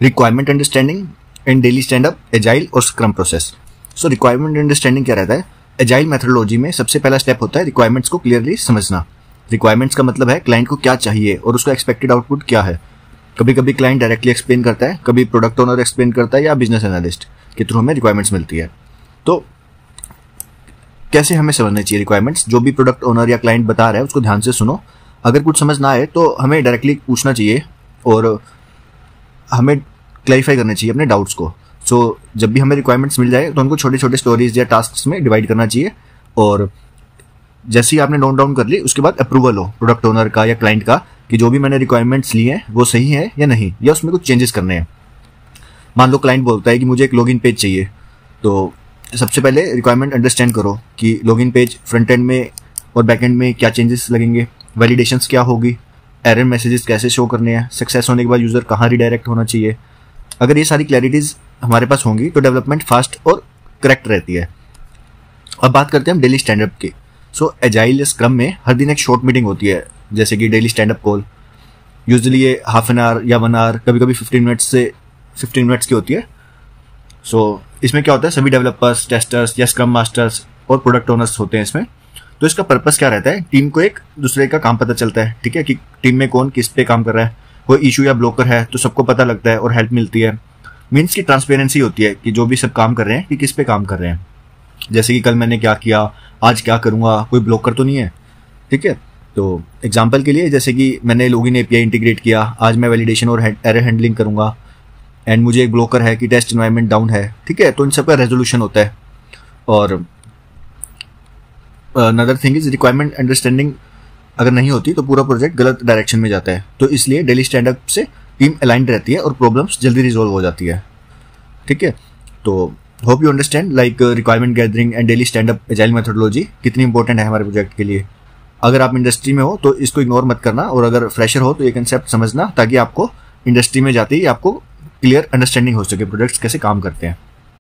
Requirement understanding and daily stand up, agile और scrum process. सो requirement understanding क्या रहता है? एजाइल मेथोडोलॉजी में सबसे पहला स्टेप होता है रिक्वायरमेंट्स को क्लियरली समझना। रिक्वायरमेंट्स का मतलब है क्लाइंट को क्या चाहिए और उसका एक्सपेक्टेड आउटपुट क्या है। कभी कभी क्लाइंट डायरेक्टली एक्सप्लेन करता है, कभी प्रोडक्ट ओनर एक्सप्लेन करता है या बिजनेस एनालिस्ट के थ्रू हमें रिक्वायरमेंट्स मिलती है। तो कैसे हमें समझना चाहिए रिक्वायरमेंट्स? जो भी प्रोडक्ट ओनर या क्लाइंट बता रहा है उसको ध्यान से सुनो। अगर कुछ समझ ना आए तो हमें डायरेक्टली पूछना चाहिए और हमें क्लैरिफाई करना चाहिए अपने डाउट्स को। सो जब भी हमें रिक्वायरमेंट्स मिल जाए तो उनको छोटे छोटे स्टोरीज या टास्क में डिवाइड करना चाहिए और जैसे ही आपने नोट डाउन कर ली उसके बाद अप्रूवल हो प्रोडक्ट ओनर का या क्लाइंट का कि जो भी मैंने रिक्वायरमेंट्स लिए हैं वो सही है या नहीं, या उसमें कुछ चेंजेस करने हैं। मान लो क्लाइंट बोलता है कि मुझे एक लॉगिन पेज चाहिए, तो सबसे पहले रिक्वायरमेंट अंडरस्टैंड करो कि लॉगिन पेज फ्रंट एंड में और बैक एंड में क्या चेंजेस लगेंगे, वैलिडेशंस क्या होगी, एरर मैसेजेस कैसे शो करने हैं, सक्सेस होने के बाद यूजर कहाँ रिडायरेक्ट होना चाहिए। अगर ये सारी क्लैरिटीज हमारे पास होंगी तो डेवलपमेंट फास्ट और करेक्ट रहती है। अब बात करते हैं हम डेली स्टैंडअप की। सो एजाइल स्क्रम में हर दिन एक शॉर्ट मीटिंग होती है, जैसे कि डेली स्टैंडअप कॉल। यूजुअली ये हाफ एन आवर या 1 आवर, कभी कभी 15 मिनट्स की होती है। सो इसमें क्या होता है, सभी डेवलपर्स, टेस्टर्स या स्क्रम मास्टर्स और प्रोडक्ट ओनर्स होते हैं इसमें। तो इसका पर्पस क्या रहता है? टीम को एक दूसरे का काम पता चलता है, ठीक है, कि टीम में कौन किस पे काम कर रहा है। कोई इशू या ब्लॉकर है तो सबको पता लगता है और हेल्प मिलती है। मीन्स की ट्रांसपेरेंसी होती है कि जो भी सब काम कर रहे हैं कि किस पे काम कर रहे हैं। जैसे कि कल मैंने क्या किया, आज क्या करूंगा, कोई ब्लॉकर तो नहीं है, ठीक है। तो एग्जांपल के लिए जैसे कि मैंने लॉगिन एपीआई इंटीग्रेट किया, आज मैं वैलिडेशन और एरर हैंडलिंग करूंगा, एंड मुझे एक ब्लॉकर है कि टेस्ट एनवायरनमेंट डाउन है, ठीक है। तो इन सब का रेजोल्यूशन होता है। और another thing is requirement understanding अगर नहीं होती तो पूरा प्रोजेक्ट गलत डायरेक्शन में जाता है। तो इसलिए डेली स्टैंड अप से टीम अलाइंड रहती है और प्रॉब्लम्स जल्दी रिजोल्व हो जाती है, ठीक है। तो hope you understand like requirement gathering and daily stand up agile methodology कितनी इंपॉर्टेंट है हमारे प्रोजेक्ट के लिए। अगर आप इंडस्ट्री में हो तो इसको इग्नोर मत करना, और अगर फ्रेशर हो तो ये कंसेप्ट समझना, ताकि आपको इंडस्ट्री में जाते ही आपको क्लियर अंडरस्टैंडिंग हो सके प्रोजेक्ट्स कैसे काम करते हैं।